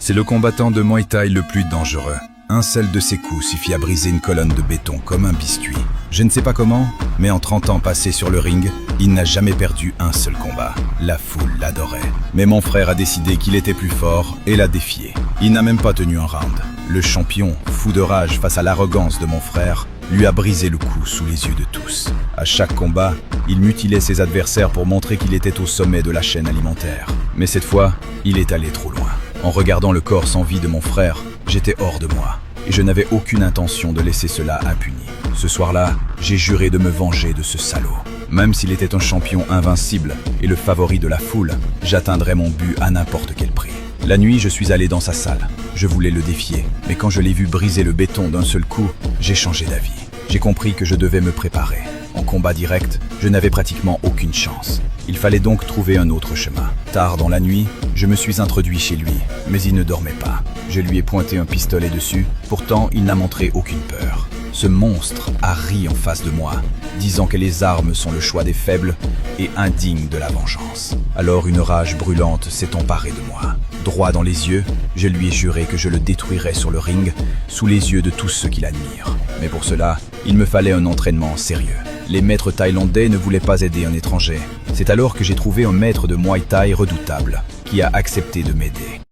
C'est le combattant de Muay Thai le plus dangereux. Un seul de ses coups suffit à briser une colonne de béton comme un biscuit. Je ne sais pas comment, mais en 30 ans passés sur le ring, il n'a jamais perdu un seul combat. La foule l'adorait. Mais mon frère a décidé qu'il était plus fort et l'a défié. Il n'a même pas tenu un round. Le champion, fou de rage face à l'arrogance de mon frère, lui a brisé le cou sous les yeux de tous. À chaque combat, il mutilait ses adversaires pour montrer qu'il était au sommet de la chaîne alimentaire. Mais cette fois, il est allé trop loin. En regardant le corps sans vie de mon frère, j'étais hors de moi. Et je n'avais aucune intention de laisser cela impuni. Ce soir-là, j'ai juré de me venger de ce salaud. Même s'il était un champion invincible et le favori de la foule, j'atteindrais mon but à n'importe quel prix. La nuit, je suis allé dans sa salle. Je voulais le défier, mais quand je l'ai vu briser le béton d'un seul coup, j'ai changé d'avis. J'ai compris que je devais me préparer. En combat direct, je n'avais pratiquement aucune chance. Il fallait donc trouver un autre chemin. Tard dans la nuit, je me suis introduit chez lui, mais il ne dormait pas. Je lui ai pointé un pistolet dessus, pourtant il n'a montré aucune peur. Ce monstre a ri en face de moi, disant que les armes sont le choix des faibles et indignes de la vengeance. Alors une rage brûlante s'est emparée de moi. Droit dans les yeux, je lui ai juré que je le détruirais sur le ring, sous les yeux de tous ceux qui l'admirent. Mais pour cela, il me fallait un entraînement sérieux. Les maîtres thaïlandais ne voulaient pas aider un étranger. C'est alors que j'ai trouvé un maître de Muay Thai redoutable, qui a accepté de m'aider.